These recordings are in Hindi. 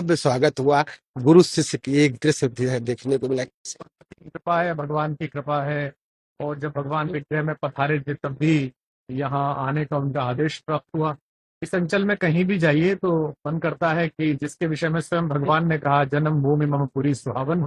भव्य स्वागत हुआ। गुरु शिष्य की एक दृश्य देखने को मिला। कृपा है, भगवान की कृपा है। और जब भगवान विग्रह में पधारे थे तब भी यहाँ आने का उनका आदेश प्राप्त हुआ। इस अंचल में कहीं भी जाइए तो मन करता है कि जिसके विषय में स्वयं भगवान ने कहा, जन्म भूमि मम पुरी सुहावन।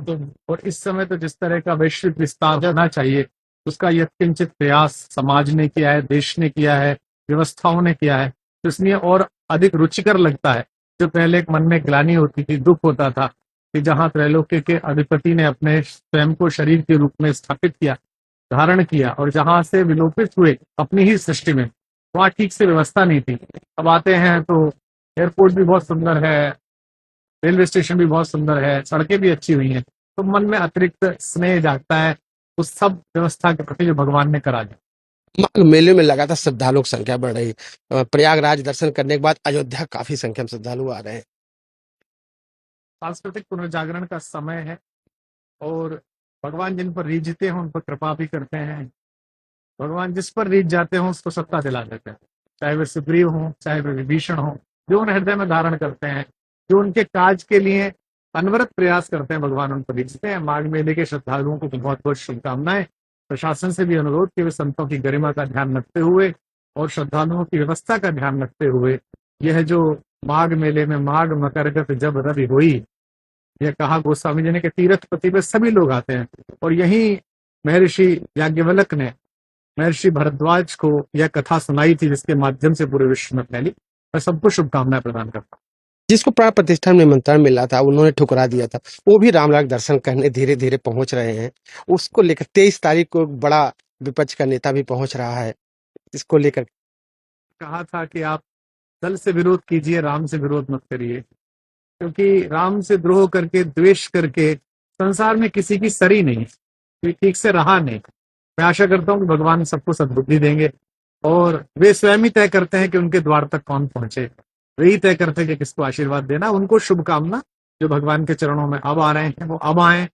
और इस समय तो जिस तरह का वैश्विक विस्तार होना चाहिए उसका यत्किंचित प्रयास समाज ने किया है, देश ने किया है, व्यवस्थाओं ने किया है। तो इसलिए और अधिक रुचिकर लगता है। जो पहले एक मन में ग्लानि होती थी, दुख होता था कि जहां त्रैलोक्य के अधिपति ने अपने स्वयं को शरीर के रूप में स्थापित किया, धारण किया, और जहां से विलोपित हुए अपनी ही सृष्टि में, वहां ठीक से व्यवस्था नहीं थी। अब आते हैं तो एयरपोर्ट भी बहुत सुंदर है, रेलवे स्टेशन भी बहुत सुंदर है, सड़कें भी अच्छी हुई हैं, तो मन में अतिरिक्त स्नेह जागता है उस सब व्यवस्था के प्रति जो भगवान ने करा दिया। माघ मेले में लगातार श्रद्धालुओं की संख्या बढ़ रही। प्रयागराज दर्शन करने के बाद अयोध्या काफी संख्या में श्रद्धालु आ रहे हैं। सांस्कृतिक पुनर्जागरण का समय है और भगवान जिन पर रीझते हैं उन पर कृपा भी करते हैं। भगवान जिस पर रीझ जाते हैं उसको सत्ता दिला देते हैं, चाहे वे सुग्रीव हों, चाहे वे विभीषण हों, जो उन हृदय में धारण करते हैं, जो उनके काज के लिए अनवरत प्रयास करते हैं, भगवान उन पर रीझते हैं। माघ मेले के श्रद्धालुओं को बहुत बहुत शुभकामनाएं। प्रशासन से भी अनुरोध कि वे संतों की गरिमा का ध्यान रखते हुए और श्रद्धालुओं की व्यवस्था का ध्यान रखते हुए यह जो माघ मेले में माघ मकरगत जब रवि हुई, यह कहा गोस्वामी जी ने कि तीर्थ पति पे सभी लोग आते हैं। और यही महर्षि याज्ञवल्क्य ने महर्षि भरद्वाज को यह कथा सुनाई थी जिसके माध्यम से पूरे विश्व में फैली। मैं सबको शुभकामनाएं प्रदान करता हूँ। जिसको प्राण प्रतिष्ठान में निमंत्रण मिला था उन्होंने ठुकरा दिया था, वो भी रामलाल दर्शन करने धीरे धीरे पहुंच रहे हैं। उसको लेकर 23 तारीख को बड़ा विपक्ष का नेता भी पहुंच रहा है। इसको लेकर कहा था कि आप दल से विरोध कीजिए, राम से विरोध मत करिए, क्योंकि राम से द्रोह करके, द्वेष करके संसार में किसी की सरी नहीं, कोई ठीक से रहा नहीं। मैं आशा करता हूँ कि भगवान सबको सद्बुद्धि देंगे और वे स्वयं ही तय करते हैं कि उनके द्वार तक कौन पहुंचे। वे ही तय करते हैं कि किसको आशीर्वाद देना। उनको शुभकामना। जो भगवान के चरणों में अब आ रहे हैं वो अब आए,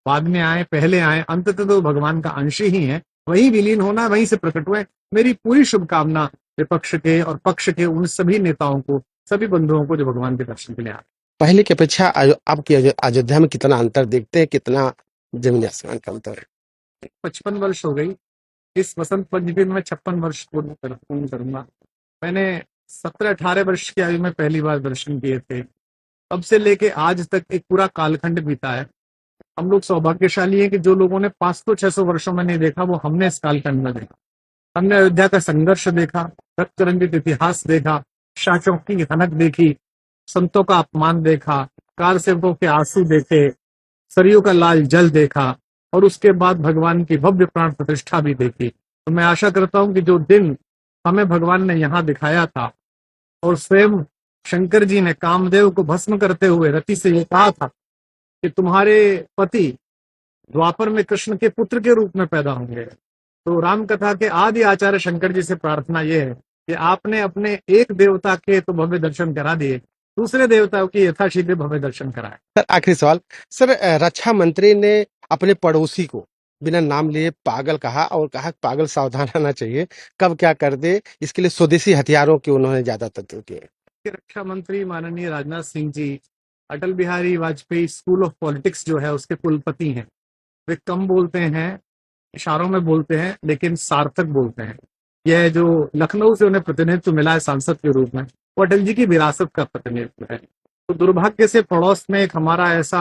बाद में आए, पहले आए, अंततः तो भगवान का अंश ही है, वही विलीन होना, वहीं से प्रकट हुए। मेरी पूरी शुभकामना विपक्ष के और पक्ष के उन सभी नेताओं को, सभी बंधुओं को जो भगवान के दर्शन के लिए आए। पहले की अपेक्षा आपकी अयोध्या में कितना अंतर देखते हैं, कितना जमीन आसमान का अंतर है? 55 वर्ष हो गई। इस वसंत पंचमी में 56 वर्ष पूर्ण करूंगा। मैंने 17-18 वर्ष की आयु में पहली बार दर्शन किए थे। तब से लेके आज तक एक पूरा कालखंड बीता है। हम लोग सौभाग्यशाली हैं कि जो लोगों ने 500-600 वर्षों में नहीं देखा वो हमने इस कालखंड में देखा। हमने अयोध्या का संघर्ष देखा, रक्त रंजित इतिहास देखा, शासकों की हनक देखी, संतों का अपमान देखा, कार सेवकों के आंसू देखे, सरयू का लाल जल देखा, और उसके बाद भगवान की भव्य प्राण प्रतिष्ठा भी देखी। तो मैं आशा करता हूं कि जो दिन हमें भगवान ने यहाँ दिखाया था और स्वयं शंकर जी ने कामदेव को भस्म करते हुए रति से ये कहा था कि तुम्हारे पति द्वापर में कृष्ण के पुत्र के रूप में पैदा होंगे, तो राम कथा के आदि आचार्य शंकर जी से प्रार्थना ये है कि आपने अपने एक देवता के तो भव्य दर्शन करा दिए, दूसरे देवताओं की यथाशीघ्र भव्य दर्शन कराए। सर आखिरी सवाल, सर रक्षा मंत्री ने अपने पड़ोसी को बिना नाम लिए पागल कहा और कहा पागल सावधान रहना चाहिए, कब क्या कर दे, इसके लिए स्वदेशी हथियारों की उन्होंने ज्यादा तत्व किए। रक्षा मंत्री माननीय Rajnath Singh ji Atal Bihari Vajpayee school of politics जो है उसके कुलपति हैं। वे कम बोलते हैं, इशारों में बोलते हैं, लेकिन सार्थक बोलते हैं। यह जो लखनऊ से उन्हें प्रतिनिधित्व मिला है सांसद के रूप में, वो अटल जी की विरासत का प्रतिनिधित्व है। तो दुर्भाग्य से पड़ोस में एक हमारा ऐसा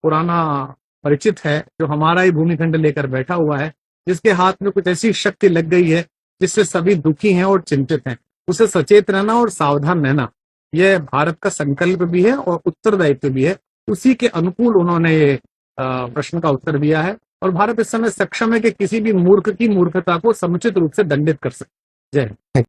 पुराना परिचित है जो हमारा ही भूमिखंड लेकर बैठा हुआ है, जिसके हाथ में कुछ ऐसी शक्ति लग गई है जिससे सभी दुखी हैं और चिंतित हैं। उसे सचेत रहना और सावधान रहना, यह भारत का संकल्प भी है और उत्तरदायित्व भी है। उसी के अनुकूल उन्होंने ये प्रश्न का उत्तर दिया है और भारत इस समय सक्षम है कि किसी भी मूर्ख की मूर्खता को समुचित रूप से दंडित कर सके। जय हिंद।